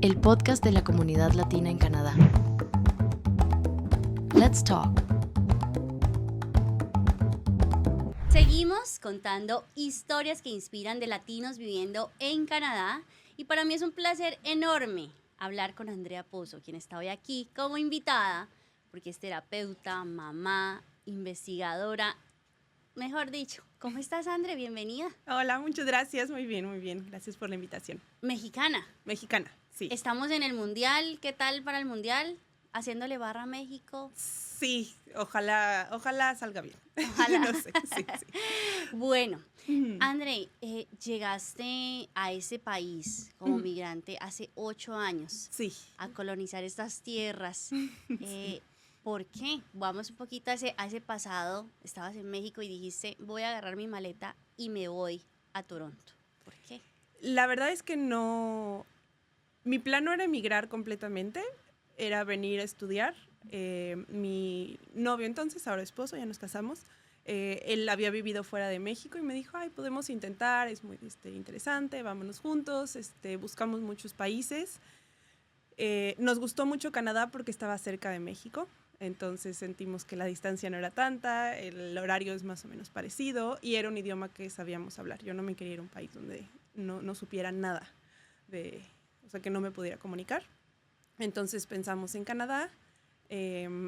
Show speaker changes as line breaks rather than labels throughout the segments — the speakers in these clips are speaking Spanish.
el podcast de la comunidad latina en Canadá. Let's talk.
Seguimos contando historias que inspiran de latinos viviendo en Canadá y para mí es un placer enorme hablar con Andrea Pozo, quien está hoy aquí como invitada, porque es terapeuta, mamá, investigadora, mejor dicho. ¿Cómo estás, Andre? Bienvenida.
Hola, muchas gracias. Muy bien, muy bien. Gracias por la invitación.
Mexicana.
Mexicana, sí.
Estamos en el Mundial. ¿Qué tal para el Mundial? ¿Haciéndole barra a México?
Sí, ojalá salga bien.
Ojalá.
No sé, sí.
Bueno, André, llegaste a ese país como migrante hace 8 años
Sí.
a colonizar estas tierras. ¿Por qué? Vamos un poquito a ese pasado. Estabas en México y dijiste, voy a agarrar mi maleta y me voy a Toronto. ¿Por qué?
La verdad es que no. Mi plan no era emigrar completamente, era venir a estudiar. Mi novio entonces, ahora esposo, ya nos casamos. Él había vivido fuera de México y me dijo, podemos intentar, es muy interesante, vámonos juntos, buscamos muchos países. Nos gustó mucho Canadá porque estaba cerca de México, entonces sentimos que la distancia no era tanta, el horario es más o menos parecido y era un idioma que sabíamos hablar. Yo no me quería ir a un país donde no supiera nada, o sea, que no me pudiera comunicar. Entonces pensamos en Canadá,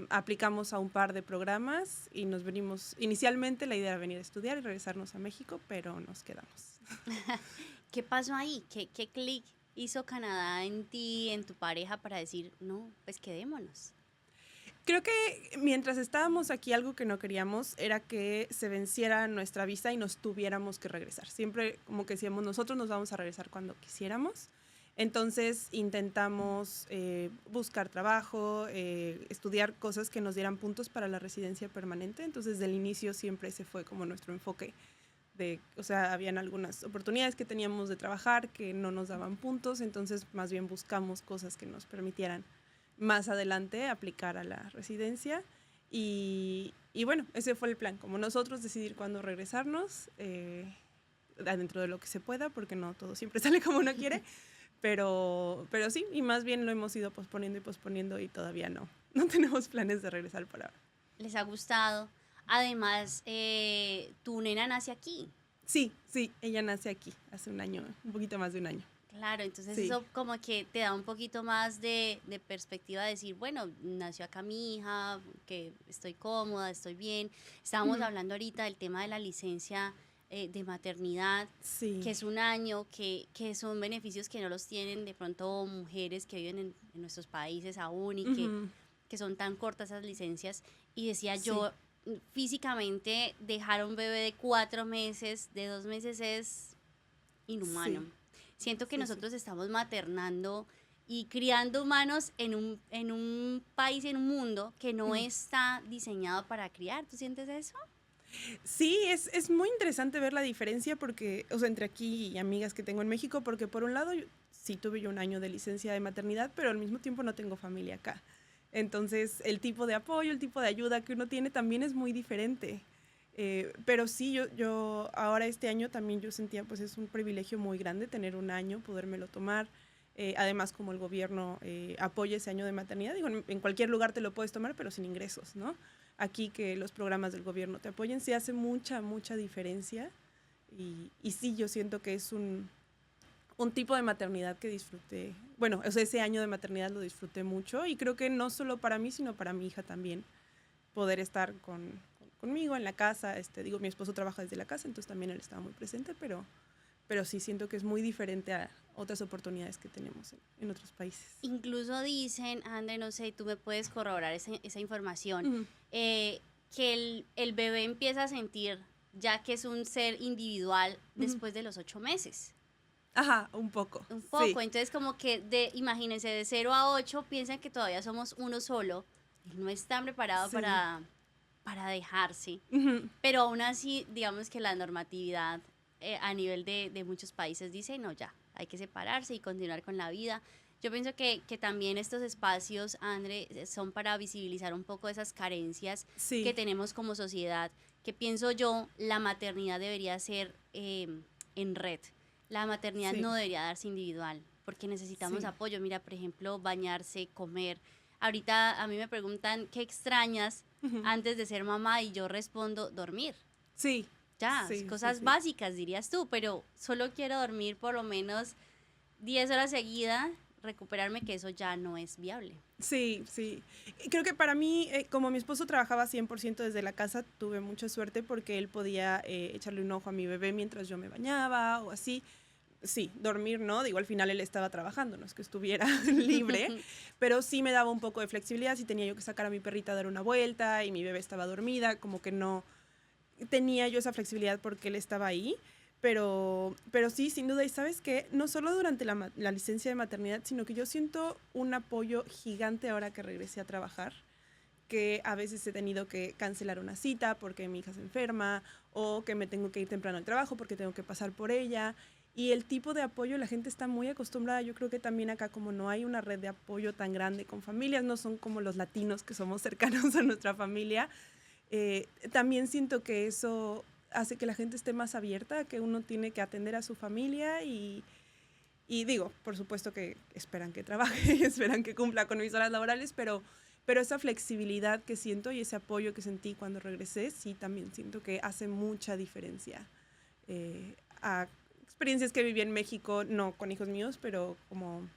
aplicamos a un par de programas y nos venimos. Inicialmente la idea era venir a estudiar y regresarnos a México, pero nos quedamos.
¿Qué pasó ahí? ¿Qué clic hizo Canadá en ti, en tu pareja para decir, no, pues quedémonos?
Creo que mientras estábamos aquí, algo que no queríamos era que se venciera nuestra visa y nos tuviéramos que regresar. Siempre como que decíamos, nosotros nos vamos a regresar cuando quisiéramos. Entonces intentamos buscar trabajo, estudiar cosas que nos dieran puntos para la residencia permanente. Entonces desde el inicio siempre ese fue como nuestro enfoque. O sea, habían algunas oportunidades que teníamos de trabajar que no nos daban puntos, entonces más bien buscamos cosas que nos permitieran más adelante aplicar a la residencia. Y bueno, ese fue el plan, como nosotros decidir cuándo regresarnos, dentro de lo que se pueda, porque no todo siempre sale como uno quiere. Pero sí, y más bien lo hemos ido posponiendo y todavía no tenemos planes de regresar por ahora.
¿Les ha gustado? Además, tu nena nace aquí.
Sí, ella nace aquí hace un año, un poquito más de un año.
Claro, entonces
Sí.
eso como que te da un poquito más de perspectiva de decir, bueno, nació acá mi hija, que estoy cómoda, estoy bien. Estábamos hablando ahorita del tema de la licencia de maternidad,
Sí.
que es un año, que son beneficios que no los tienen de pronto mujeres que viven en nuestros países aún y que son tan cortas esas licencias. Y decía yo, físicamente dejar a un bebé de 4 meses, de 2 meses es inhumano.
Sí.
Siento que nosotros estamos maternando y criando humanos en un país, en un mundo que no está diseñado para criar. ¿Tú sientes eso?
Sí, es muy interesante ver la diferencia porque, o sea, entre aquí y amigas que tengo en México, porque por un lado sí tuve yo un año de licencia de maternidad, pero al mismo tiempo no tengo familia acá. Entonces, el tipo de apoyo, el tipo de ayuda que uno tiene también es muy diferente. Pero sí, yo ahora este año también yo sentía, pues es un privilegio muy grande tener un año, podérmelo tomar. Además, como el gobierno apoya ese año de maternidad, digo, en cualquier lugar te lo puedes tomar, pero sin ingresos, ¿no? Aquí que los programas del gobierno te apoyen, sí hace mucha diferencia. Y sí, yo siento que es un tipo de maternidad que disfruté. Bueno, o sea, ese año de maternidad lo disfruté mucho y creo que no solo para mí, sino para mi hija también. Poder estar conmigo en la casa, digo, mi esposo trabaja desde la casa, entonces también él estaba muy presente, pero sí siento que es muy diferente a otras oportunidades que tenemos en otros países.
Incluso dicen, André, no sé, tú me puedes corroborar esa información, que el bebé empieza a sentir ya que es un ser individual después de los 8 meses.
Ajá, un poco.
Un poco,
sí.
Entonces como que imagínense, de 0 a 8 piensan que todavía somos uno solo, y no están preparados
Sí.
para dejarse, pero aún así, digamos que la normatividad a nivel de muchos países dice, no, ya, hay que separarse y continuar con la vida. Yo pienso que también estos espacios, André, son para visibilizar un poco esas carencias que tenemos como sociedad, que pienso yo, la maternidad debería ser en red. La maternidad no debería darse individual. porque necesitamos
Sí.
apoyo. Mira, por ejemplo, bañarse, comer. Ahorita a mí me preguntan qué extrañas
Ujú.
antes de ser mamá y yo respondo dormir.
Sí.
Ya,
Sí, sí,
cosas
sí.
básicas dirías tú, pero solo quiero dormir por lo menos 10 horas seguidas, recuperarme, que eso ya no es viable.
Sí, sí. Y creo que para mí, como mi esposo trabajaba 100% desde la casa, tuve mucha suerte porque él podía echarle un ojo a mi bebé mientras yo me bañaba o así. Sí, dormir no, digo, al final él estaba trabajando, no es que estuviera libre, pero sí me daba un poco de flexibilidad si tenía yo que sacar a mi perrita a dar una vuelta y mi bebé estaba dormida, como que no tenía yo esa flexibilidad porque él estaba ahí, pero sí, sin duda, y sabes que no solo durante la licencia de maternidad, sino que yo siento un apoyo gigante ahora que regresé a trabajar, que a veces he tenido que cancelar una cita porque mi hija se enferma o que me tengo que ir temprano al trabajo porque tengo que pasar por ella. Y el tipo de apoyo, la gente está muy acostumbrada. Yo creo que también acá, como no hay una red de apoyo tan grande con familias, no son como los latinos que somos cercanos a nuestra familia, también siento que eso hace que la gente esté más abierta, que uno tiene que atender a su familia y digo, por supuesto que esperan que trabaje y esperan que cumpla con mis horas laborales, pero esa flexibilidad que siento y ese apoyo que sentí cuando regresé, sí, también siento que hace mucha diferencia a experiencias que viví en México, no con hijos míos, pero como,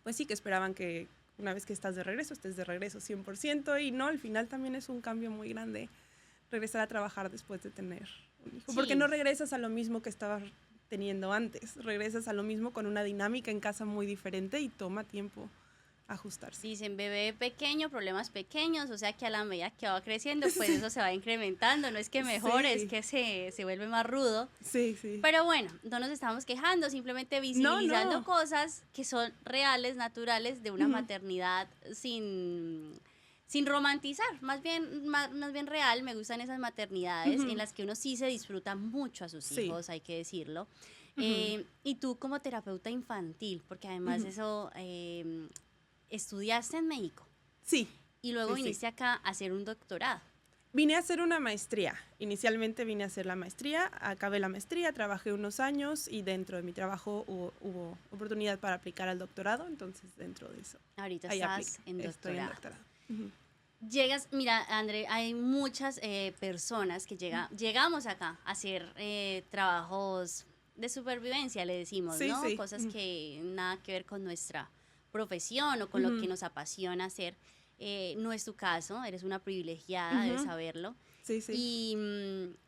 pues sí, que esperaban que una vez que estás de regreso, estés de regreso 100%, y no, al final también es un cambio muy grande regresar a trabajar después de tener un hijo, porque
Sí.
no regresas a lo mismo que estabas teniendo antes, regresas a lo mismo con una dinámica en casa muy diferente y toma tiempo ajustarse.
Dicen bebé pequeño, problemas pequeños, o sea que a la medida que va creciendo, pues eso se va incrementando, no es que mejore, es
Sí.
que se vuelve más rudo.
Sí, sí.
Pero bueno, no nos estamos quejando, simplemente
No,
visibilizando
no.
cosas que son reales, naturales, de una
Ujú.
maternidad sin romantizar, más bien real. Me gustan esas maternidades
Ujú.
en las que uno sí se disfruta mucho a sus
Sí.
hijos, hay que decirlo.
Ujú.
Y tú como terapeuta infantil, porque además
Ujú.
eso, estudiaste en México
Sí,
y luego
sí, sí.
viniste acá a hacer un doctorado.
Vine a hacer una maestría. Inicialmente vine a hacer la maestría, acabé la maestría, trabajé unos años y dentro de mi trabajo hubo oportunidad para aplicar al doctorado, entonces dentro de eso.
Ahorita
Ahí
estás en
estoy en
doctorado.
doctorado. Ujú.
Llegas, mira, André, hay muchas personas que llegamos acá a hacer trabajos de supervivencia, le decimos,
Sí,
¿no?
sí.
Cosas
Ujú.
que nada que ver con nuestra profesión o con lo que
Ujú.
nos apasiona hacer. No es tu caso, eres una privilegiada, debes
Ujú.
saberlo.
Sí, sí.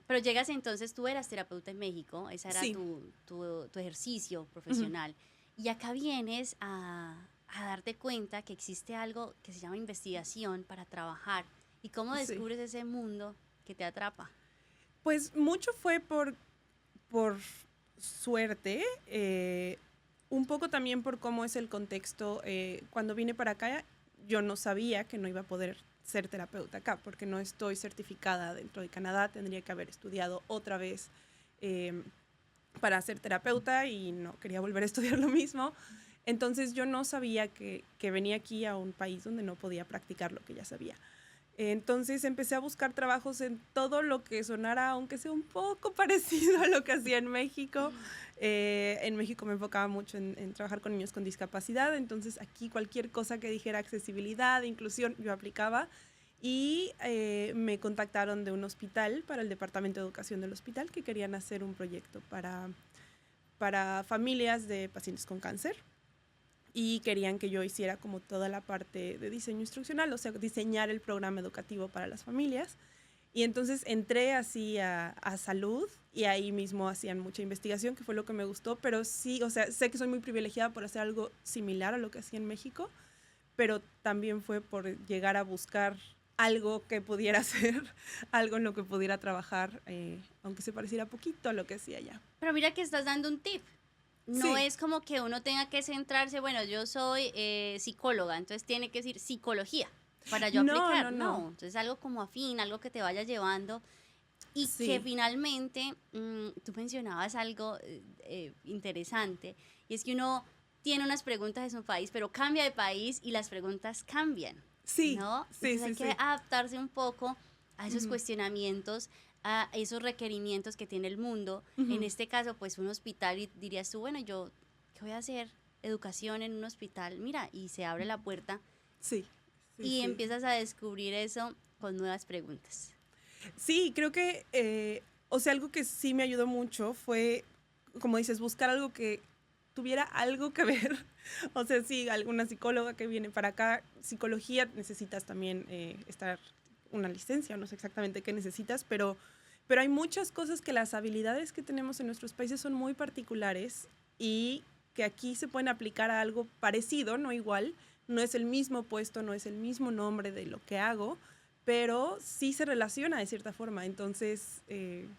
Pero llegas entonces, tú eras terapeuta en México, ese era
Sí.
tu ejercicio
Ujú.
profesional. Y acá vienes a darte cuenta que existe algo que se llama investigación para trabajar. ¿Y cómo
Sí.
descubres ese mundo que te atrapa?
Pues mucho fue por suerte, un poco también por cómo es el contexto. Cuando vine para acá, yo no sabía que no iba a poder ser terapeuta acá, porque no estoy certificada dentro de Canadá, tendría que haber estudiado otra vez eh, para ser terapeuta y no quería volver a estudiar lo mismo. Entonces yo no sabía que venía aquí a un país donde no podía practicar lo que ya sabía. Entonces empecé a buscar trabajos en todo lo que sonara, aunque sea un poco parecido a lo que hacía en México. En México me enfocaba mucho en trabajar con niños con discapacidad, entonces aquí cualquier cosa que dijera accesibilidad, inclusión, yo aplicaba. Y me contactaron de un hospital, para el Departamento de Educación del hospital, que querían hacer un proyecto para familias de pacientes con cáncer. Y querían que yo hiciera como toda la parte de diseño instruccional, o sea, diseñar el programa educativo para las familias. Y entonces entré así a salud y ahí mismo hacían mucha investigación, que fue lo que me gustó, pero sí, o sea, sé que soy muy privilegiada por hacer algo similar a lo que hacía en México, pero también fue por llegar a buscar algo que pudiera hacer, algo en lo que pudiera trabajar, aunque se pareciera poquito a lo que hacía allá.
Pero mira que estás dando un tip. No
Sí.
es como que uno tenga que centrarse, bueno, yo soy psicóloga, entonces tiene que decir psicología para yo
No,
aplicar.
no,
No,
no.
entonces algo como afín, algo que te vaya llevando y que
Sí.
finalmente tú mencionabas algo interesante y es que uno tiene unas preguntas de su país, pero cambia de país y las preguntas cambian,
Sí,
¿no?
sí,
Entonces hay
sí,
que
sí.
adaptarse un poco a esos
Ujú.
cuestionamientos, a esos requerimientos que tiene el mundo. En
Ujú.
este caso, pues un hospital y dirías tú, bueno, yo, ¿qué voy a hacer educación en un hospital, mira, y se abre la puerta
Sí.
y empiezas a descubrir eso con nuevas preguntas.
Sí, creo que, algo que sí me ayudó mucho fue, como dices, buscar algo que tuviera algo que ver. O sea, sí, alguna psicóloga que viene para acá, psicología, necesitas también estar una licencia, no sé exactamente qué necesitas, pero hay muchas cosas que las habilidades que tenemos en nuestros países son muy particulares y que aquí se pueden aplicar a algo parecido, no igual, no es el mismo puesto, no es el mismo nombre de lo que hago, pero sí se relaciona de cierta forma. Entonces,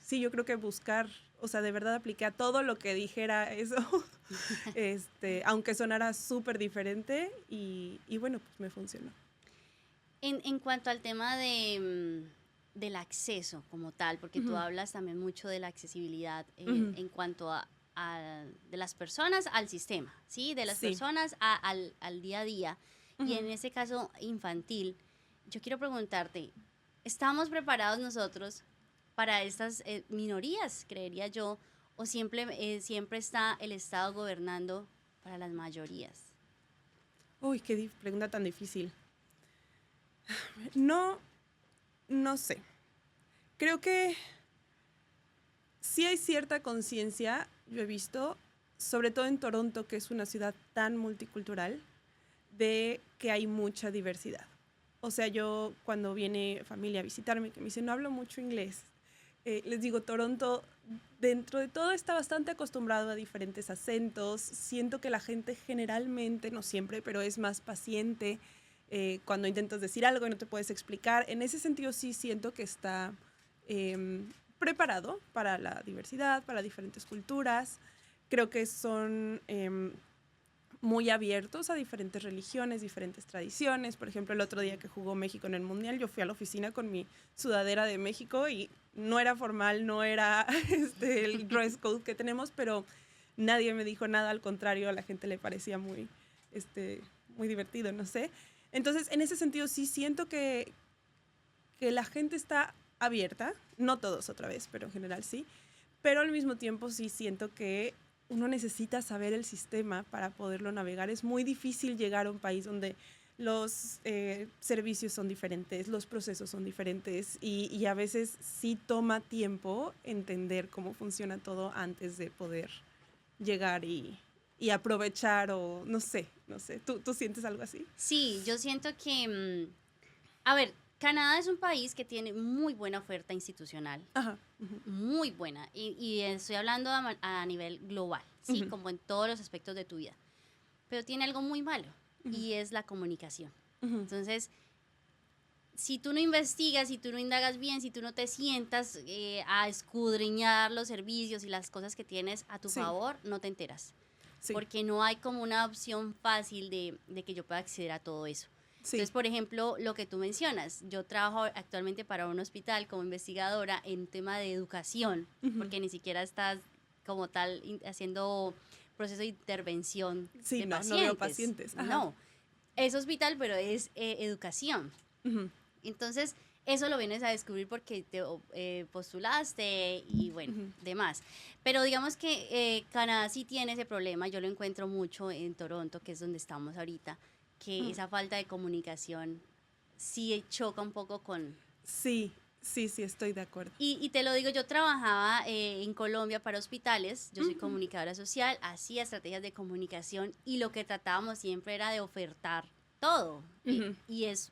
sí, yo creo que buscar, o sea, de verdad apliqué a todo lo que dijera eso, aunque sonara súper diferente y bueno, pues me funcionó.
En cuanto al tema del acceso como tal, porque tú hablas también mucho de la accesibilidad en cuanto a de las personas al sistema, ¿sí? De las personas al día a día. Y en ese caso infantil, yo quiero preguntarte, ¿estamos preparados nosotros para estas minorías, creería yo, o siempre está el Estado gobernando para las mayorías?
Uy, qué pregunta tan difícil. No sé. Creo que sí hay cierta conciencia, yo he visto, sobre todo en Toronto, que es una ciudad tan multicultural, de que hay mucha diversidad. O sea, yo cuando viene familia a visitarme, que me dice, no hablo mucho inglés, les digo, Toronto, dentro de todo, está bastante acostumbrado a diferentes acentos. Siento que la gente generalmente, no siempre, pero es más paciente cuando intentas decir algo y no te puedes explicar. En ese sentido sí siento que está preparado para la diversidad, para diferentes culturas. Creo que son muy abiertos a diferentes religiones, diferentes tradiciones. Por ejemplo, el otro día que jugó México en el Mundial, yo fui a la oficina con mi sudadera de México y no era formal, no era el dress code que tenemos, pero nadie me dijo nada, al contrario, a la gente le parecía muy divertido, no sé. Entonces, en ese sentido sí siento que la gente está abierta, no todos otra vez, pero en general sí, pero al mismo tiempo sí siento que uno necesita saber el sistema para poderlo navegar. Es muy difícil llegar a un país donde los servicios son diferentes, los procesos son diferentes y a veces sí toma tiempo entender cómo funciona todo antes de poder llegar y aprovechar o no sé. ¿Tú sientes algo así?
Sí, yo siento que, a ver, Canadá es un país que tiene muy buena oferta institucional,
Ajá.
muy buena, y estoy hablando a nivel global, ¿sí? Como en todos los aspectos de tu vida, pero tiene algo muy malo, y es la comunicación. Entonces, si tú no investigas, si tú no indagas bien, si tú no te sientas a escudriñar los servicios y las cosas que tienes a tu favor, no te enteras. Sí. Porque no hay como una opción fácil de que yo pueda acceder a todo eso. Sí. Entonces, por ejemplo, lo que tú mencionas, yo trabajo actualmente para un hospital como investigadora en tema de educación, porque ni siquiera estás como tal haciendo proceso de intervención de pacientes.
No veo pacientes. Ajá.
No, es hospital, pero es educación. Entonces, eso lo vienes a descubrir porque te postulaste y bueno, demás. Pero digamos que Canadá sí tiene ese problema, yo lo encuentro mucho en Toronto, que es donde estamos ahorita, que esa falta de comunicación sí choca un poco con...
Sí, estoy de acuerdo.
Y te lo digo, yo trabajaba en Colombia para hospitales, yo soy comunicadora social, hacía estrategias de comunicación y lo que tratábamos siempre era de ofertar todo. Y es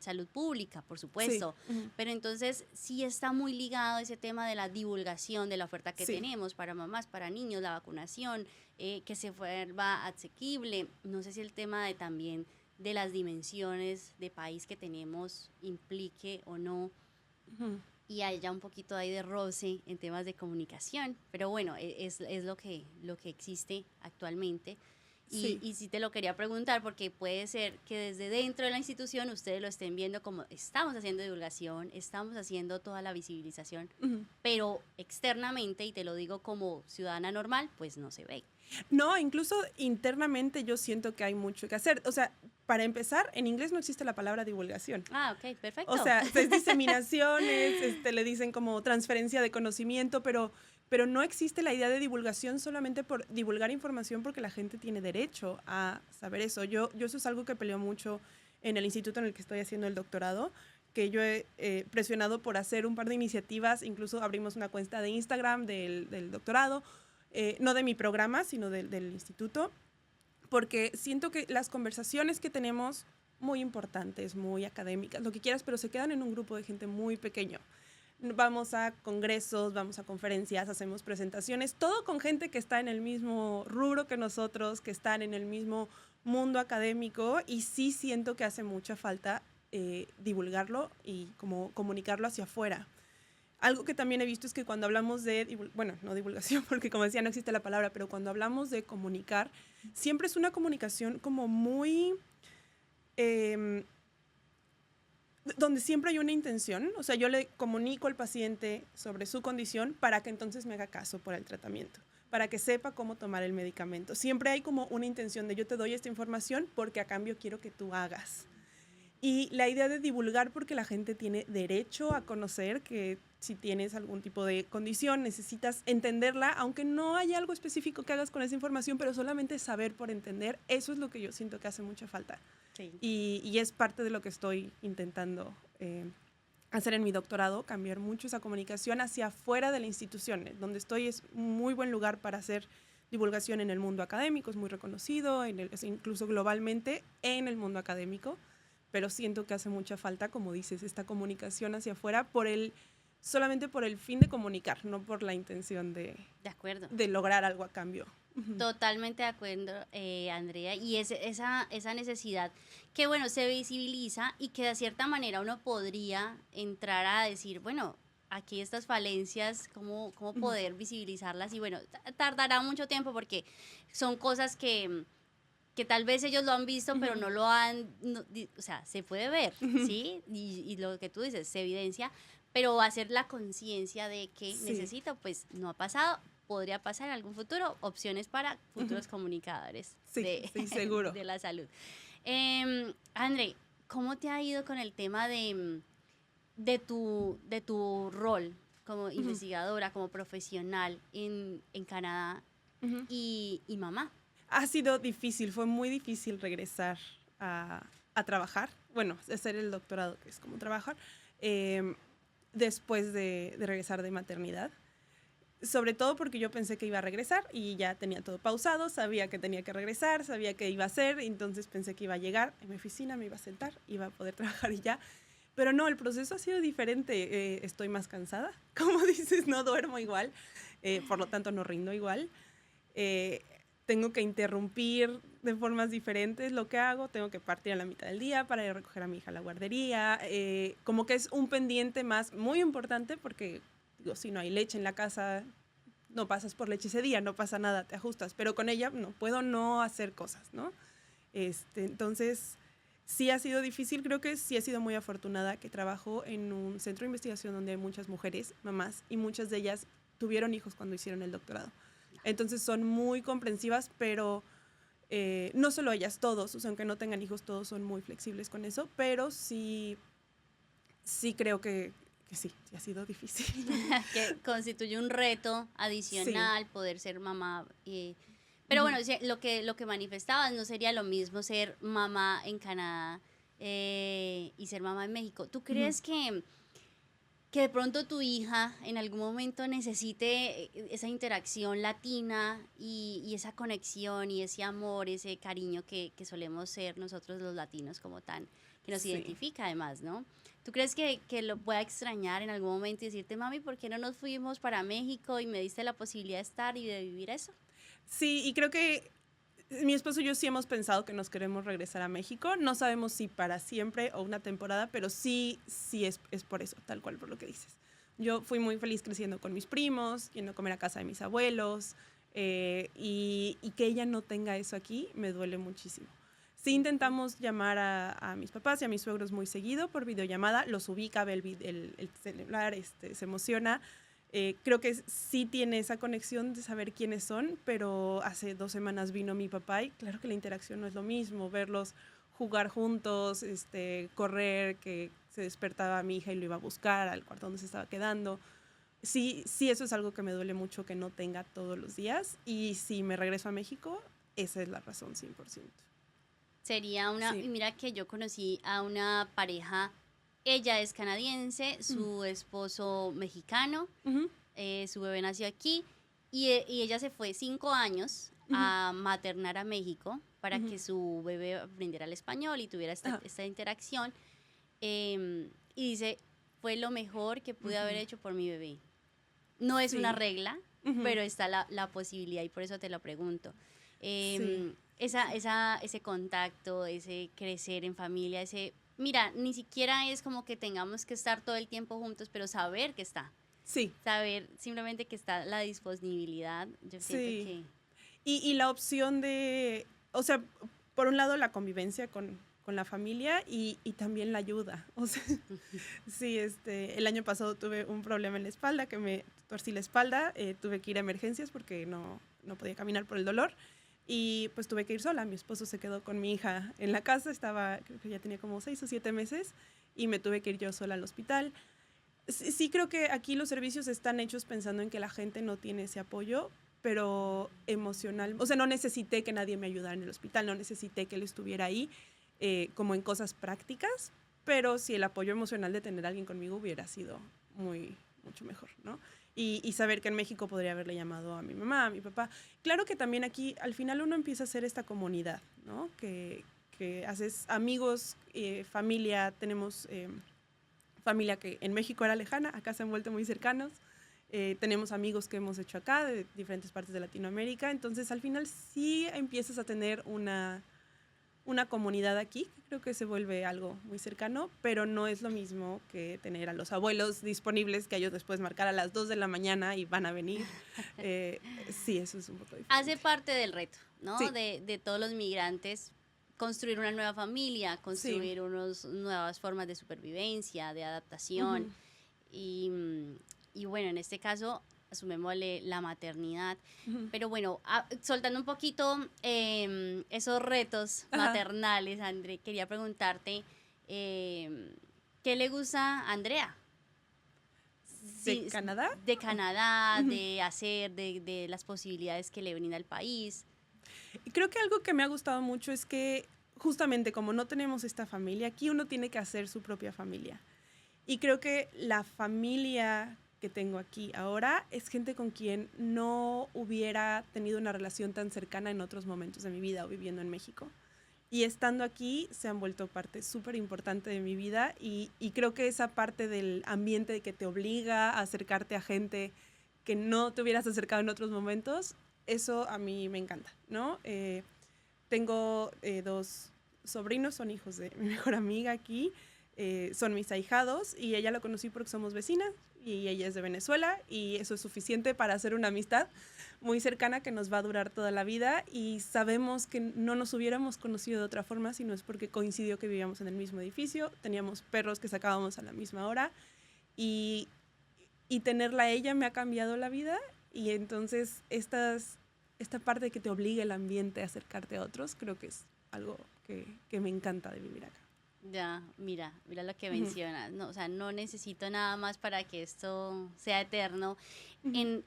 salud pública, por supuesto. Sí. Pero entonces sí está muy ligado ese tema de la divulgación de la oferta que tenemos para mamás, para niños, la vacunación, que se vuelva asequible. No sé si el tema de también de las dimensiones de país que tenemos implique o no. Y haya un poquito ahí de roce en temas de comunicación. Pero bueno, es lo que existe actualmente. Y sí te lo quería preguntar porque puede ser que desde dentro de la institución ustedes lo estén viendo como estamos haciendo divulgación, estamos haciendo toda la visibilización, pero externamente, y te lo digo como ciudadana normal, pues no se ve.
No, incluso internamente yo siento que hay mucho que hacer. O sea, para empezar, en inglés no existe la palabra divulgación.
Ah, ok, perfecto.
O sea, es diseminación, le dicen como transferencia de conocimiento, pero pero no existe la idea de divulgación solamente por divulgar información porque la gente tiene derecho a saber eso. Yo eso es algo que peleo mucho en el instituto en el que estoy haciendo el doctorado, que yo he presionado por hacer un par de iniciativas, incluso abrimos una cuenta de Instagram del doctorado, no de mi programa, sino del instituto, porque siento que las conversaciones que tenemos, muy importantes, muy académicas, lo que quieras, pero se quedan en un grupo de gente muy pequeño. Vamos a congresos, vamos a conferencias, hacemos presentaciones, todo con gente que está en el mismo rubro que nosotros, que están en el mismo mundo académico, y sí siento que hace mucha falta divulgarlo y como comunicarlo hacia afuera. Algo que también he visto es que cuando hablamos de, bueno, no divulgación, porque como decía no existe la palabra, pero cuando hablamos de comunicar, siempre es una comunicación como muy... donde siempre hay una intención, o sea, yo le comunico al paciente sobre su condición para que entonces me haga caso por el tratamiento, para que sepa cómo tomar el medicamento. Siempre hay como una intención de yo te doy esta información porque a cambio quiero que tú hagas. Y la idea de divulgar porque la gente tiene derecho a conocer que si tienes algún tipo de condición necesitas entenderla, aunque no haya algo específico que hagas con esa información, pero solamente saber por entender, eso es lo que yo siento que hace mucha falta.
Sí.
Y es parte de lo que estoy intentando hacer en mi doctorado, cambiar mucho esa comunicación hacia afuera de la institución. Donde estoy es un muy buen lugar para hacer divulgación en el mundo académico, es muy reconocido, incluso globalmente en el mundo académico, pero siento que hace mucha falta, como dices, esta comunicación hacia afuera solamente por el fin de comunicar, no por la intención
De acuerdo.
de lograr algo a cambio.
Totalmente de acuerdo, Andrea, y esa necesidad que, bueno, se visibiliza y que de cierta manera uno podría entrar a decir, bueno, aquí estas falencias, ¿cómo poder visibilizarlas? Y bueno, tardará mucho tiempo porque son cosas que tal vez ellos lo han visto, pero no lo han, o sea, se puede ver, ¿sí? Y lo que tú dices, se evidencia, pero hacer la conciencia de que necesito, pues no ha pasado, podría pasar en algún futuro, opciones para futuros comunicadores
seguro.
de la salud. André, ¿cómo te ha ido con el tema de tu rol como investigadora, como profesional en Canadá y mamá?
Ha sido difícil, fue muy difícil regresar a trabajar, bueno, hacer el doctorado, que es como trabajar, después de regresar de maternidad. Sobre todo porque yo pensé que iba a regresar y ya tenía todo pausado, sabía que tenía que regresar, sabía que iba a hacer, entonces pensé que iba a llegar a mi oficina, me iba a sentar, iba a poder trabajar y ya. Pero no, el proceso ha sido diferente. Estoy más cansada, como dices, no duermo igual, por lo tanto no rindo igual. Tengo que interrumpir de formas diferentes lo que hago, tengo que partir a la mitad del día para ir a recoger a mi hija a la guardería, como que es un pendiente más muy importante porque digo, si no hay leche en la casa, no pasas por leche ese día, no pasa nada, te ajustas, pero con ella no puedo no hacer cosas, ¿no? Entonces, sí ha sido difícil, creo que sí he sido muy afortunada que trabajo en un centro de investigación donde hay muchas mujeres, mamás, y muchas de ellas tuvieron hijos cuando hicieron el doctorado. Entonces son muy comprensivas, pero no solo ellas, todos, o sea, aunque no tengan hijos, todos son muy flexibles con eso, pero sí creo que sí ha sido difícil.
Que constituye un reto adicional poder ser mamá. Pero bueno, lo que manifestabas no sería lo mismo ser mamá en Canadá y ser mamá en México. ¿Tú crees que de pronto tu hija en algún momento necesite esa interacción latina y esa conexión y ese amor, ese cariño que solemos ser nosotros los latinos como tan, que nos identifica además, ¿no? ¿Tú crees que lo pueda extrañar en algún momento y decirte, mami, ¿por qué no nos fuimos para México y me diste la posibilidad de estar y de vivir eso?
Sí, y creo que mi esposo y yo sí hemos pensado que nos queremos regresar a México. No sabemos si para siempre o una temporada, pero sí es por eso, tal cual por lo que dices. Yo fui muy feliz creciendo con mis primos, yendo a comer a casa de mis abuelos, y que ella no tenga eso aquí me duele muchísimo. Sí intentamos llamar a mis papás y a mis suegros muy seguido por videollamada, los ubica, ve el celular, se emociona. Creo que sí tiene esa conexión de saber quiénes son, pero hace 2 semanas vino mi papá y claro que la interacción no es lo mismo, verlos jugar juntos, correr, que se despertaba mi hija y lo iba a buscar al cuarto donde se estaba quedando. sí, eso es algo que me duele mucho que no tenga todos los días. Y si me regreso a México, esa es la razón, 100%.
Sería una,
Sí.
y mira que yo conocí a una pareja, ella es canadiense, su esposo mexicano,
Ujú,
su bebé nació aquí y ella se fue 5 años
ujú,
a maternar a México para
ujú.
que su bebé aprendiera el español y tuviera
Ajá.
esta interacción. Y dice, fue lo mejor que pude haber
Ujú.
hecho por mi bebé. No es una
Sí.
regla,
Ujú.
pero está la posibilidad y por eso te lo pregunto.
Sí.
Ese contacto, ese crecer en familia, mira, ni siquiera es como que tengamos que estar todo el tiempo juntos, pero saber que está,
Sí.
saber simplemente que está la disponibilidad, yo siento
Sí.
que
Y la opción de, o sea, por un lado la convivencia con la familia y también la ayuda. O sea, sí, el año pasado tuve un problema en la espalda, que me torcí la espalda, tuve que ir a emergencias porque no podía caminar por el dolor y pues tuve que ir sola. Mi esposo se quedó con mi hija en la casa, creo que ya tenía como 6 o 7 meses y me tuve que ir yo sola al hospital. Sí, sí creo que aquí los servicios están hechos pensando en que la gente no tiene ese apoyo, pero emocional, o sea, no necesité que nadie me ayudara en el hospital, no necesité que él estuviera ahí como en cosas prácticas, pero sí el apoyo emocional de tener a alguien conmigo hubiera sido mucho mejor, ¿no? Y saber que en México podría haberle llamado a mi mamá, a mi papá. Claro que también aquí al final uno empieza a hacer esta comunidad, ¿no? Que haces amigos, familia, tenemos familia que en México era lejana, acá se han vuelto muy cercanos. Tenemos amigos que hemos hecho acá de diferentes partes de Latinoamérica, entonces al final sí empiezas a tener una comunidad aquí, que creo que se vuelve algo muy cercano, pero no es lo mismo que tener a los abuelos disponibles que ellos después marcar a las 2 de la mañana y van a venir. Sí, eso es un poco
hace
diferente.
parte del reto, ¿no?
Sí,
De todos los migrantes, construir una nueva familia,
sí.
construir unas nuevas formas de supervivencia, de adaptación.
Ujú.
Y, y bueno, en este caso, asumémosle la maternidad.
Ujú.
Pero bueno, soltando un poquito esos retos
Ajá.
maternales, André, quería preguntarte, ¿qué le gusta a Andrea?
¿De
Sí,
Canadá?
de Canadá,
Ujú.
de hacer, de las posibilidades que le brinda el país.
Y creo que algo que me ha gustado mucho es que justamente como no tenemos esta familia, aquí uno tiene que hacer su propia familia. Y creo que la familia que tengo aquí ahora es gente con quien no hubiera tenido una relación tan cercana en otros momentos de mi vida o viviendo en México. Y estando aquí se han vuelto parte súper importante de mi vida y creo que esa parte del ambiente que te obliga a acercarte a gente que no te hubieras acercado en otros momentos, eso a mí me encanta, ¿no? Tengo 2 sobrinos, son hijos de mi mejor amiga aquí, son mis ahijados y ella la conocí porque somos vecinas y ella es de Venezuela y eso es suficiente para hacer una amistad muy cercana que nos va a durar toda la vida y sabemos que no nos hubiéramos conocido de otra forma si no es porque coincidió que vivíamos en el mismo edificio, teníamos perros que sacábamos a la misma hora y, y tenerla a ella me ha cambiado la vida y entonces esta parte que te obliga el ambiente a acercarte a otros creo que es algo que me encanta de vivir acá.
Ya, mira lo que
Ujú,
mencionas. No, o sea, no necesito nada más para que esto sea eterno
ujú,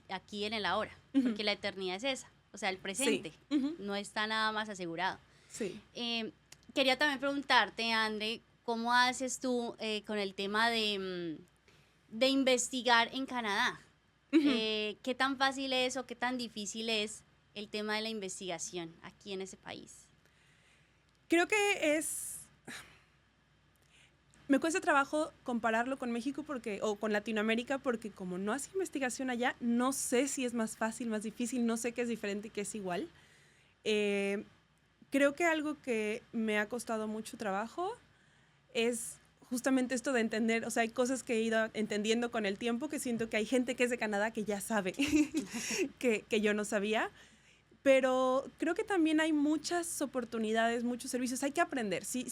aquí en el ahora,
ujú.
porque la eternidad es esa, o sea, el
Sí,
presente,
ujú,
no está nada más asegurado.
sí.
Eh, Quería también preguntarte, André, ¿cómo haces tú con el tema de investigar en Canadá?
Ujú.
¿Qué tan fácil es o qué tan difícil es el tema de la investigación aquí en ese país?
Creo que me cuesta trabajo compararlo con México o con Latinoamérica porque como no hace investigación allá, no sé si es más fácil, más difícil, no sé qué es diferente y qué es igual. Eh, Creo que algo que me ha costado mucho trabajo es justamente esto de entender, o sea, hay cosas que he ido entendiendo con el tiempo que siento que hay gente que es de Canadá que ya sabe, que yo no sabía. Pero creo que también hay muchas oportunidades, muchos servicios. Hay que aprender. Sí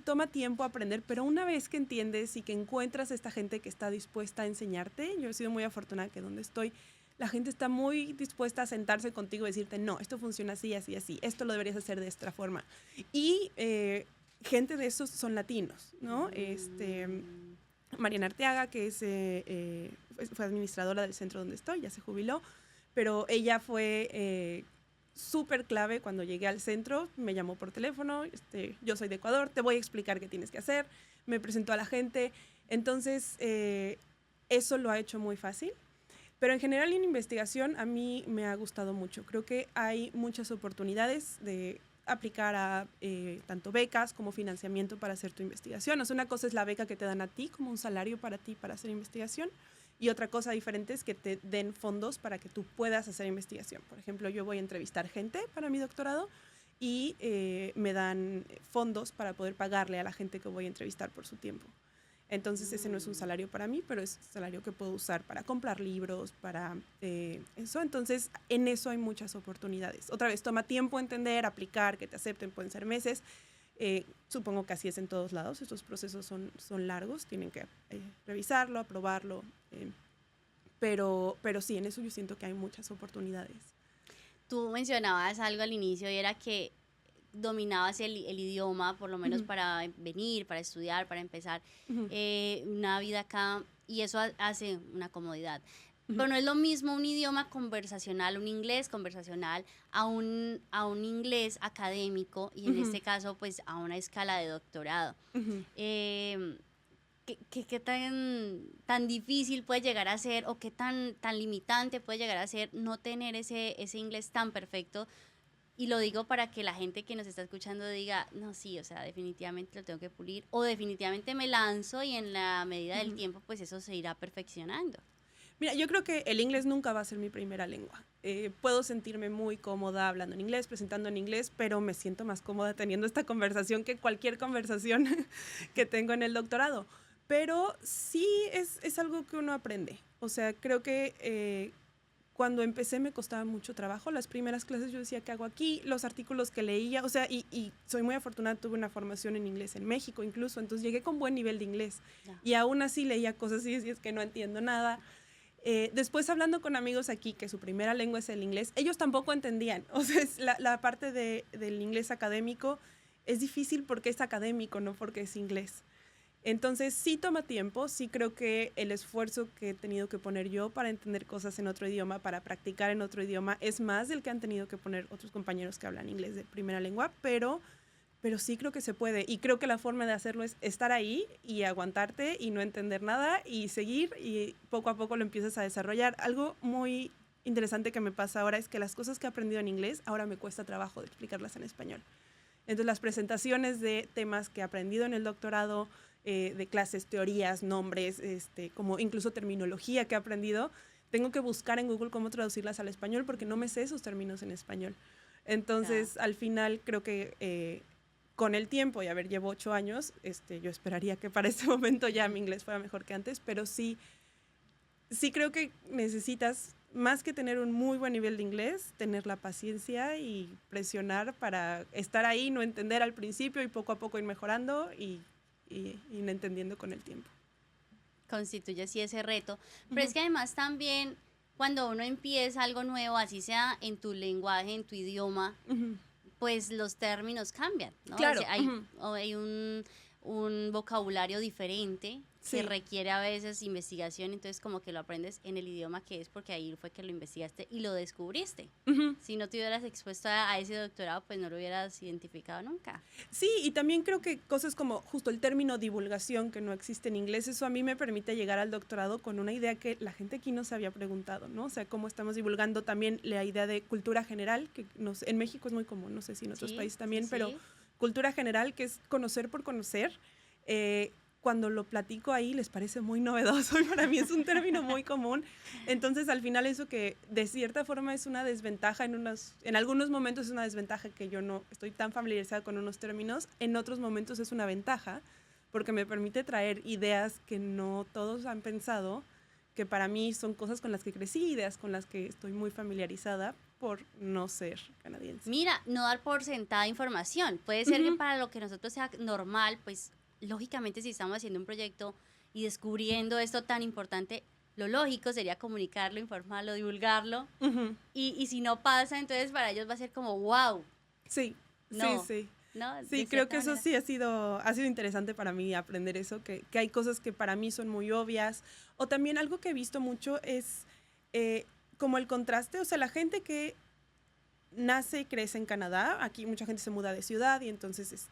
toma tiempo aprender, pero una vez que entiendes y que encuentras a esta gente que está dispuesta a enseñarte, yo he sido muy afortunada que donde estoy, la gente está muy dispuesta a sentarse contigo y decirte, no, esto funciona así, así, así, esto lo deberías hacer de esta forma. Y gente de esos son latinos, ¿no?
Mm,
Mariana Arteaga, que fue administradora del centro donde estoy, ya se jubiló, pero ella fue súper clave cuando llegué al centro. Me llamó por teléfono, yo soy de Ecuador, te voy a explicar qué tienes que hacer, me presentó a la gente. Entonces, eso lo ha hecho muy fácil. Pero en general en investigación a mí me ha gustado mucho. Creo que hay muchas oportunidades de aplicar a tanto becas como financiamiento para hacer tu investigación. O sea, una cosa es la beca que te dan a ti como un salario para ti para hacer investigación, y otra cosa diferente es que te den fondos para que tú puedas hacer investigación. Por ejemplo, yo voy a entrevistar gente para mi doctorado y me dan fondos para poder pagarle a la gente que voy a entrevistar por su tiempo. Entonces ese no es un salario para mí, pero es salario que puedo usar para comprar libros, para eso. Entonces en eso hay muchas oportunidades. Otra vez, toma tiempo entender, aplicar, que te acepten, pueden ser meses. Supongo que así es en todos lados. Estos procesos son largos, tienen que revisarlo, aprobarlo. Pero sí, en eso yo siento que hay muchas oportunidades.
Tú mencionabas algo al inicio y era que dominabas el idioma, por lo menos para venir, para estudiar, para empezar una vida acá, y eso hace una comodidad. Pero no es lo mismo un idioma conversacional, un inglés conversacional, a un inglés académico, y en este caso, pues, a una escala de doctorado. ¿Qué tan difícil puede llegar a ser, o qué tan limitante puede llegar a ser no tener ese inglés tan perfecto? Y lo digo para que la gente que nos está escuchando diga, no, sí, o sea, definitivamente lo tengo que pulir, o definitivamente me lanzo y en la medida del tiempo, pues eso se irá perfeccionando.
Mira, yo creo que el inglés nunca va a ser mi primera lengua. Puedo sentirme muy cómoda hablando en inglés, presentando en inglés, pero me siento más cómoda teniendo esta conversación que cualquier conversación que tengo en el doctorado. Pero sí es algo que uno aprende. O sea, creo que cuando empecé me costaba mucho trabajo. Las primeras clases yo decía, ¿qué hago aquí? Los artículos que leía, o sea, y soy muy afortunada, tuve una formación en inglés en México incluso, entonces llegué con buen nivel de inglés. Ya. Y aún así leía cosas y decía, es que no entiendo nada. Después hablando con amigos aquí, que su primera lengua es el inglés, ellos tampoco entendían. O sea, la parte del inglés académico es difícil porque es académico, no porque es inglés. Entonces sí toma tiempo, sí creo que el esfuerzo que he tenido que poner yo para entender cosas en otro idioma, para practicar en otro idioma, es más del que han tenido que poner otros compañeros que hablan inglés de primera lengua, pero sí creo que se puede, y creo que la forma de hacerlo es estar ahí y aguantarte y no entender nada y seguir, y poco a poco lo empiezas a desarrollar. Algo muy interesante que me pasa ahora es que las cosas que he aprendido en inglés ahora me cuesta trabajo de explicarlas en español. Entonces las presentaciones de temas que he aprendido en el doctorado, de clases, teorías, nombres, como incluso terminología que he aprendido, tengo que buscar en Google cómo traducirlas al español porque no me sé esos términos en español. Entonces, al final creo que con el tiempo, y a ver, llevo 8 años, yo esperaría que para ese momento ya mi inglés fuera mejor que antes, pero sí creo que necesitas, más que tener un muy buen nivel de inglés, tener la paciencia y presionar para estar ahí, no entender al principio y poco a poco ir mejorando y entendiendo con el tiempo.
Constituye sí ese reto, pero es que además también cuando uno empieza algo nuevo, así sea en tu lenguaje, en tu idioma, pues los términos cambian, ¿no?
Claro.
O sea, hay un vocabulario diferente que requiere a veces investigación, entonces como que lo aprendes en el idioma que es, porque ahí fue que lo investigaste y lo descubriste. Si no te hubieras expuesto a ese doctorado, pues no lo hubieras identificado nunca.
Sí, y también creo que cosas como justo el término divulgación, que no existe en inglés, eso a mí me permite llegar al doctorado con una idea que la gente aquí no se había preguntado, ¿no? O sea, cómo estamos divulgando también la idea de cultura general, que en México es muy común, no sé si en otros países también, pero cultura general, que es conocer por conocer. Cuando lo platico ahí les parece muy novedoso y para mí es un término muy común. Entonces, al final eso que de cierta forma es una desventaja, en algunos momentos es una desventaja que yo no estoy tan familiarizada con unos términos, en otros momentos es una ventaja porque me permite traer ideas que no todos han pensado, que para mí son cosas con las que crecí, ideas con las que estoy muy familiarizada por no ser canadiense.
Mira, no dar por sentada información. Puede ser que para lo que nosotros sea normal, pues lógicamente si estamos haciendo un proyecto y descubriendo esto tan importante, lo lógico sería comunicarlo, informarlo, divulgarlo. Y si no pasa, entonces para ellos va a ser como wow.
Sí,
no.
sí.
¿no?
Sí,
De
creo
cierta
que eso
manera.
sí ha sido interesante para mí aprender eso, que hay cosas que para mí son muy obvias. O también algo que he visto mucho es eh, como el contraste, o sea, la gente que nace y crece en Canadá, aquí mucha gente se muda de ciudad y entonces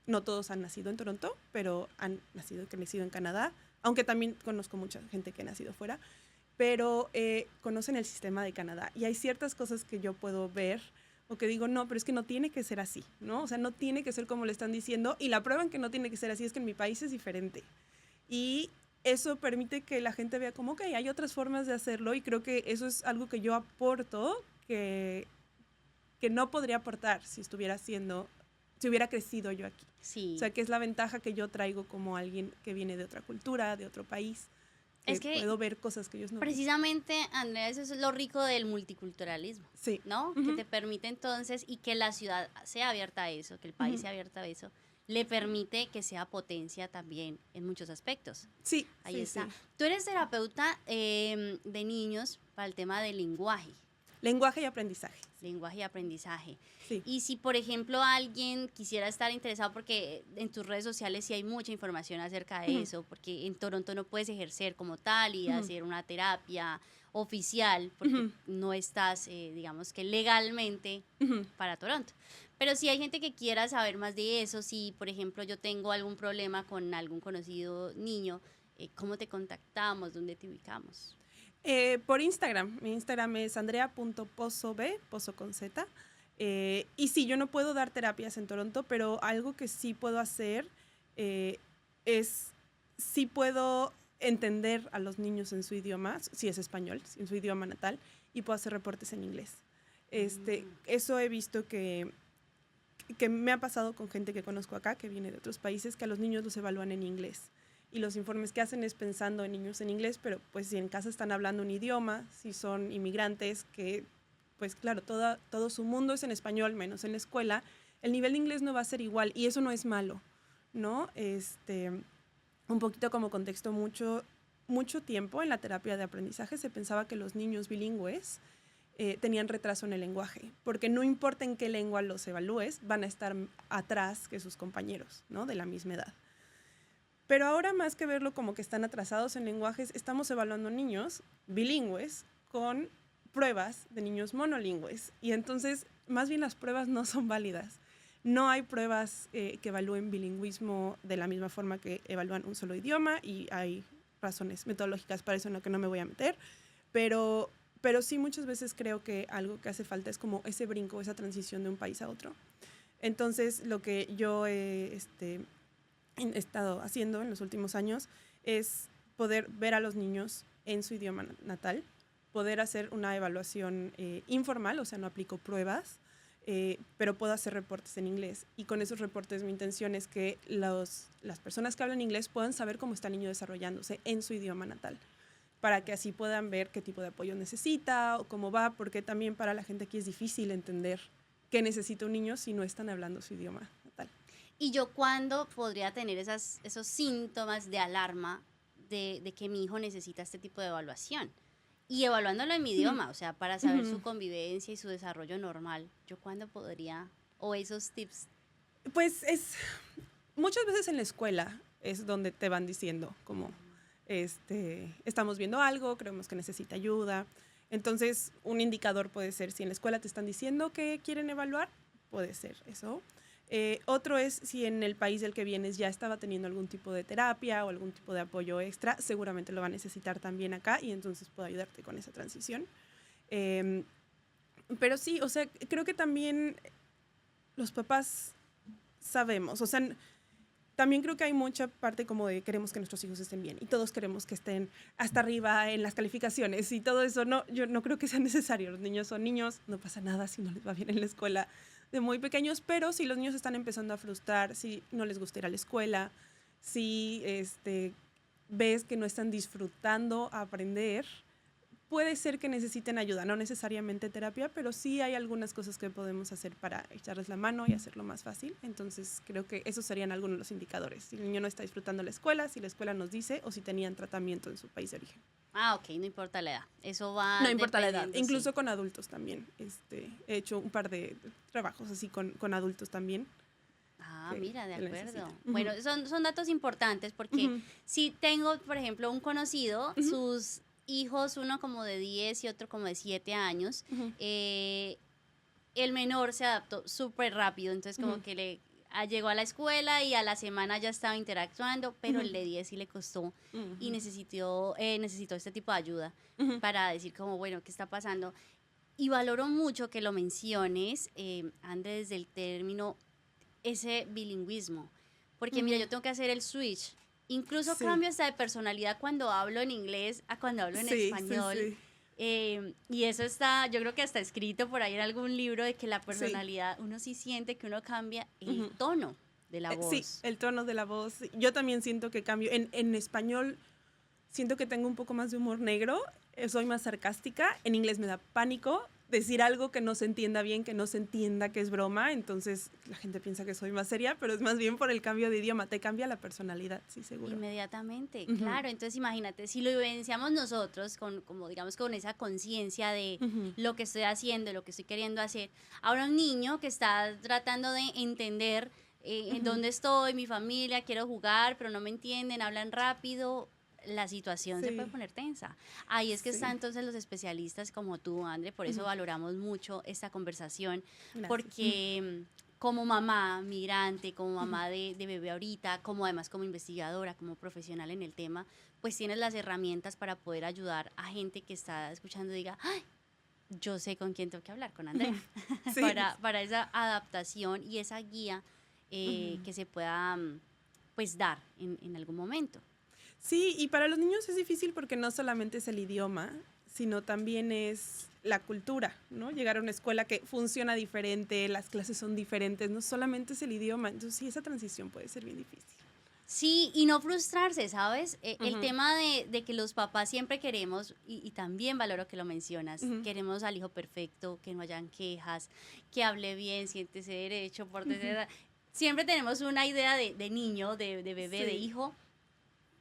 no todos han nacido en Toronto, pero han nacido y crecido en Canadá, aunque también conozco mucha gente que ha nacido fuera, pero conocen el sistema de Canadá y hay ciertas cosas que yo puedo ver o que digo, no, pero es que no tiene que ser así, ¿no? O sea, no tiene que ser como le están diciendo y la prueba en que no tiene que ser así es que en mi país es diferente. Y eso permite que la gente vea como, ok, hay otras formas de hacerlo y creo que eso es algo que yo aporto que no podría aportar si estuviera haciendo, si hubiera crecido yo aquí. O
Sí.
sea, que es la ventaja que yo traigo como alguien que viene de otra cultura, de otro país, que
Es que
puedo ver cosas que ellos no ven.
precisamente, Andrea, eso es lo rico del multiculturalismo,
Sí.
¿no? Que te permite entonces, y que la ciudad sea abierta a eso, que el país sea abierto a eso, le permite que sea potencia también en muchos aspectos.
Sí.
Ahí
sí,
está.
sí.
Tú eres terapeuta de niños para el tema del lenguaje.
Lenguaje y aprendizaje.
Lenguaje y aprendizaje.
Sí.
Y si, por ejemplo, alguien quisiera estar interesado, porque en tus redes sociales sí hay mucha información acerca de eso, porque en Toronto no puedes ejercer como tal y hacer una terapia oficial, porque no estás, digamos que legalmente para Toronto. Pero si hay gente que quiera saber más de eso, si, por ejemplo, yo tengo algún problema con algún conocido niño, ¿cómo te contactamos? ¿Dónde te ubicamos?
Por Instagram. Mi Instagram es andrea.pozob, pozo con Z. Y sí, yo no puedo dar terapias en Toronto, pero algo que sí puedo hacer es, sí puedo entender a los niños en su idioma, si es español, en su idioma natal, y puedo hacer reportes en inglés. Eso he visto que me ha pasado con gente que conozco acá, que viene de otros países, que a los niños los evalúan en inglés. Y los informes que hacen es pensando en niños en inglés, pero pues si en casa están hablando un idioma, si son inmigrantes, que pues claro, todo su mundo es en español, menos en la escuela, el nivel de inglés no va a ser igual y eso no es malo, ¿no? Un poquito como contexto, mucho tiempo en la terapia de aprendizaje se pensaba que los niños bilingües tenían retraso en el lenguaje, porque no importa en qué lengua los evalúes, van a estar atrás que sus compañeros, ¿no? De la misma edad. Pero ahora más que verlo como que están atrasados en lenguajes, estamos evaluando niños bilingües con pruebas de niños monolingües. Y entonces, más bien las pruebas no son válidas. No hay pruebas que evalúen bilingüismo de la misma forma que evalúan un solo idioma y hay razones metodológicas para eso en lo que no me voy a meter. Pero sí muchas veces creo que algo que hace falta es como ese brinco, esa transición de un país a otro. Entonces, lo que yo he estado haciendo en los últimos años es poder ver a los niños en su idioma natal, poder hacer una evaluación informal, o sea, no aplico pruebas, pero puedo hacer reportes en inglés. Y con esos reportes mi intención es que las personas que hablan inglés puedan saber cómo está el niño desarrollándose en su idioma natal, para que así puedan ver qué tipo de apoyo necesita o cómo va, porque también para la gente aquí es difícil entender qué necesita un niño si no están hablando su idioma natal.
¿Y yo cuándo podría tener esos síntomas de alarma de que mi hijo necesita este tipo de evaluación? Y evaluándolo en mi idioma, o sea, para saber su convivencia y su desarrollo normal, ¿yo cuándo podría? O esos tips.
Pues muchas veces en la escuela es donde te van diciendo como, estamos viendo algo, creemos que necesita ayuda. Entonces, un indicador puede ser, si en la escuela te están diciendo que quieren evaluar, puede ser eso. Otro es si en el país del que vienes ya estaba teniendo algún tipo de terapia o algún tipo de apoyo extra, seguramente lo va a necesitar también acá y entonces puedo ayudarte con esa transición. Pero sí, o sea, creo que también los papás sabemos, o sea, también creo que hay mucha parte como de queremos que nuestros hijos estén bien y todos queremos que estén hasta arriba en las calificaciones y todo eso. No, yo no creo que sea necesario. Los niños son niños, no pasa nada si no les va bien en la escuela de muy pequeños, pero si los niños están empezando a frustrar, si no les gusta ir a la escuela, si ves que no están disfrutando aprender, puede ser que necesiten ayuda, no necesariamente terapia, pero sí hay algunas cosas que podemos hacer para echarles la mano y hacerlo más fácil. Entonces creo que esos serían algunos de los indicadores. Si el niño no está disfrutando la escuela, si la escuela nos dice o si tenían tratamiento en su país de origen.
Ah, ok, no importa la edad. Eso va
No importa la edad,
dependiendo,
incluso
sí.
con adultos también. He hecho un par de trabajos así con adultos también.
Mira, de
que lo
acuerdo.
necesitan.
Bueno, son datos importantes porque
Ujú.
si tengo, por ejemplo, un conocido,
Ujú.
sus hijos, uno como de 10 y otro como de 7 años,
Ujú.
el menor se adaptó súper rápido, entonces como
Ujú.
que llegó a la escuela y a la semana ya estaba interactuando, pero
Ujú.
el de 10 sí le costó y
Ujú.
necesitó este tipo de ayuda
Ujú.
para decir como, bueno, ¿qué está pasando? Y valoro mucho que lo menciones, André, desde el término ese bilingüismo. Porque mira,
Ujú.
yo tengo que hacer el switch. Incluso
Sí,
cambio hasta de personalidad cuando hablo en inglés a cuando hablo en
sí, sí,
español.
sí,
Y eso está, yo creo que está escrito por ahí en algún libro de que la
sí.
personalidad, uno sí siente que uno cambia el
Ujú.
tono de la
Sí,
voz.
el tono de la voz. Yo también siento que cambio. En español siento que tengo un poco más de humor negro, soy más sarcástica. En inglés me da pánico decir algo que no se entienda bien, que no se entienda que es broma. Entonces la gente piensa que soy más seria, pero es más bien por el cambio de idioma. Te cambia la personalidad, sí, seguro.
Inmediatamente,
Ujú.
claro. Entonces imagínate, si lo vivenciamos nosotros con, como digamos, con esa conciencia de
Ujú.
lo que estoy haciendo, lo que estoy queriendo hacer. Ahora un niño que está tratando de entender en
Ujú.
dónde estoy, mi familia, quiero jugar, pero no me entienden, hablan rápido, la situación se puede
Sí,
poner tensa. Ahí es que están
sí.
entonces los especialistas como tú, André, por eso
Ujú.
valoramos mucho esta conversación,
Gracias.
porque como mamá migrante, como
Ujú.
mamá de bebé ahorita, como además como investigadora, como profesional en el tema, pues tienes las herramientas para poder ayudar a gente que está escuchando y diga, ¡ay! Yo sé con quién tengo que hablar, con Andrea,
Sí.
para esa adaptación y esa guía
Ujú.
que se pueda pues dar en algún momento.
Sí, y para los niños es difícil porque no solamente es el idioma, sino también es la cultura, ¿no? Llegar a una escuela que funciona diferente, las clases son diferentes, no solamente es el idioma, entonces sí, esa transición puede ser bien difícil.
Sí, y no frustrarse, ¿sabes? El
Ujú.
tema de que los papás siempre queremos, y también valoro que lo mencionas,
Ujú.
queremos al hijo perfecto, que no hayan quejas, que hable bien, siéntese derecho,
Ujú.
pórtese. Siempre tenemos una idea de niño, de bebé, de
Sí.
hijo,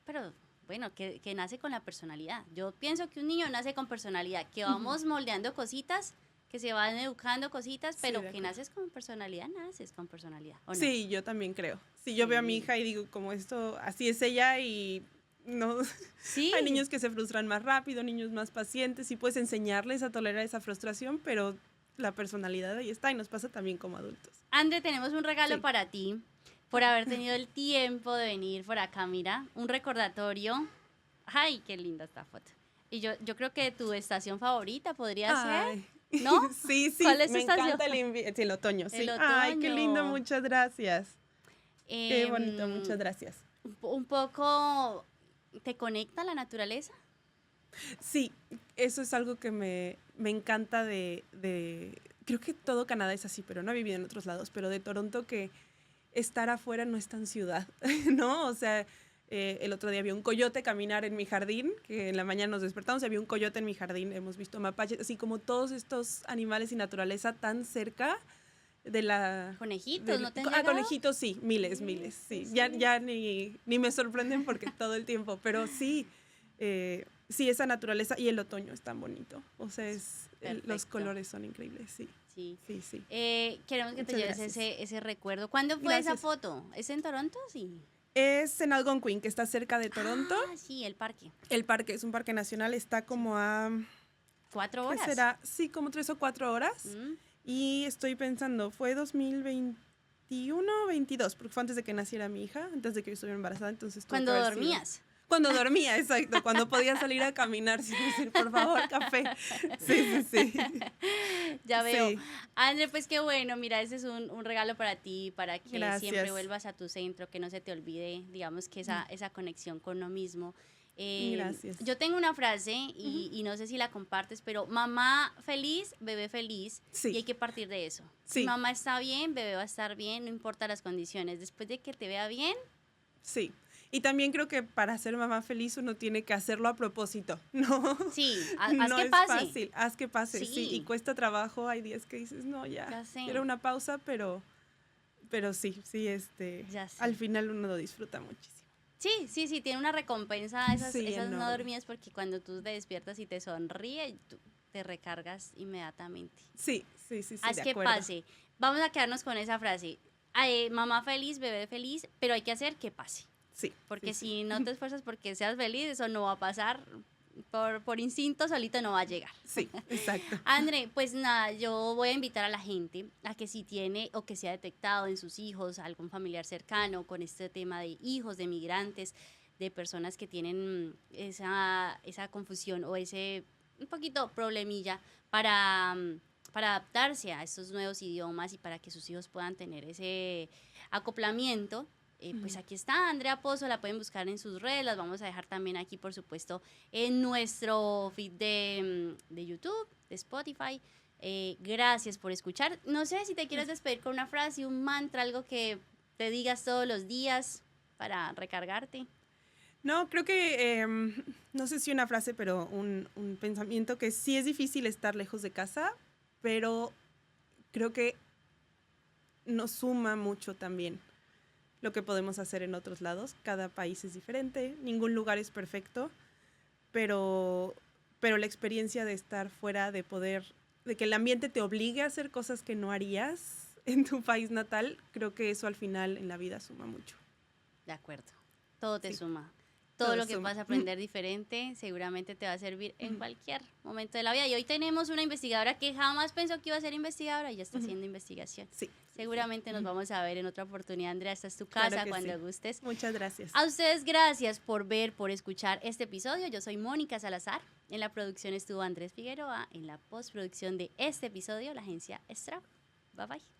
pero bueno, que nace con la personalidad. Yo pienso que un niño nace con personalidad, que
Ujú.
vamos moldeando cositas, que se van educando cositas,
Sí,
pero
de
que
acuerdo.
naces con personalidad, naces con personalidad, ¿o no?
Sí, yo también creo. Si yo veo a mi
Sí.
hija y digo, como esto, así es ella y no, hay
Sí.
niños que se frustran más rápido, niños más pacientes y puedes enseñarles a tolerar esa frustración, pero la personalidad ahí está y nos pasa también como adultos.
André, tenemos un regalo
Sí.
para ti por haber tenido el tiempo de venir por acá, mira, un recordatorio. Ay, qué linda esta foto. Y yo creo que tu estación favorita podría ser,
Ay,
¿no?
sí, sí,
¿Cuál es tu
me
estación?
encanta sí, el otoño,
El
sí. Ay, qué lindo,
otoño.
muchas gracias. Qué bonito,
Em,
muchas gracias.
un poco, ¿te conecta a la naturaleza?
Sí, eso es algo que me encanta creo que todo Canadá es así, pero no he vivido en otros lados, pero de Toronto que estar afuera no es tan ciudad, ¿no? O sea, el otro día había un coyote caminar en mi jardín, que en la mañana nos despertamos y había un coyote en mi jardín, hemos visto mapaches, así como todos estos animales y naturaleza tan cerca de la...
Conejitos, ¿no te han llegado?
Conejitos sí, miles,
Sí, sí,
sí. Ya,
sí.
ya ni me sorprenden porque todo el tiempo, pero sí, sí, esa naturaleza y el otoño es tan bonito. O sea, los
Perfecto.
colores son increíbles, sí,
Sí.
sí, sí.
Queremos que te
Muchas
lleves
gracias.
ese recuerdo. ¿Cuándo fue esa
Gracias.
foto? ¿Es en Toronto? Sí.
Es en Algonquin, que está cerca de Toronto.
Ah, sí, el parque.
El parque es un parque nacional, está
Sí.
como a,
4
¿qué
horas.
será? Sí, como 3 o 4 horas.
Mm.
Y estoy pensando, fue 2021 o 22, porque fue antes de que naciera mi hija, antes de que yo estuviera embarazada, entonces tuvo
Cuando
que haber sido-
dormías.
Cuando dormía, exacto, cuando podía salir a caminar sin decir, por favor, café. Sí, sí, sí.
Ya veo.
Sí,
André, pues qué bueno, mira, ese es un regalo para ti, para que siempre
gracias.
vuelvas a tu centro, que no se te olvide, digamos, que esa conexión con uno mismo.
Gracias.
Yo tengo una frase y no sé si la compartes, pero mamá feliz, bebé feliz,
Sí.
y hay que partir de eso. Si
Sí.
mamá está bien, bebé va a estar bien, no importa las condiciones. Después de que te vea bien,
Sí. Y también creo que para ser mamá feliz uno tiene que hacerlo a propósito, ¿no?
sí, haz
No
que
es
pase.
fácil, haz que pase, sí. Y
Sí.
cuesta trabajo, hay días que dices, no,
Ya
ya,
sé.
quiero una pausa, pero sí,
Ya sé.
al final uno lo disfruta muchísimo.
Sí, tiene una recompensa
Sí,
esas no
enorme.
dormidas porque cuando tú te despiertas y te sonríe, tú te recargas inmediatamente.
Sí, de
Haz que
acuerdo.
pase. Vamos a quedarnos con esa frase. mamá feliz, bebé feliz, pero hay que hacer que pase.
Sí.
Porque
sí,
si no te esfuerzas porque seas feliz, eso no va a pasar. Por instinto solito no va a llegar.
Sí, exacto.
André, pues nada, yo voy a invitar a la gente a que si tiene o que se ha detectado en sus hijos algún familiar cercano con este tema de hijos, de migrantes, de personas que tienen esa confusión o ese un poquito problemilla para adaptarse a estos nuevos idiomas y para que sus hijos puedan tener ese acoplamiento. Pues aquí está Andrea Pozo, la pueden buscar en sus redes, las vamos a dejar también aquí, por supuesto, en nuestro feed de YouTube, de Spotify. Gracias por escuchar. No sé si te quieres despedir con una frase, un mantra, algo que te digas todos los días para recargarte.
No, creo que, no sé si una frase, pero un pensamiento que sí es difícil estar lejos de casa, pero creo que nos suma mucho también lo que podemos hacer en otros lados. Cada país es diferente, ningún lugar es perfecto, pero la experiencia de estar fuera, de que el ambiente te obligue a hacer cosas que no harías en tu país natal, creo que eso al final en la vida suma mucho.
De acuerdo, todo te
Sí.
suma. Todo lo que
suma.
vas a aprender diferente seguramente te va a servir en cualquier momento de la vida. Y hoy tenemos una investigadora que jamás pensó que iba a ser investigadora y ya está haciendo investigación.
Sí.
Seguramente nos vamos a ver en otra oportunidad, Andrea. Esta es tu
Claro
casa
que
cuando
sí.
gustes.
Muchas gracias.
A ustedes gracias por ver, por escuchar este episodio. Yo soy Mónica Salazar. En la producción estuvo Andrés Figueroa. En la postproducción de este episodio, la agencia Strap. Bye bye.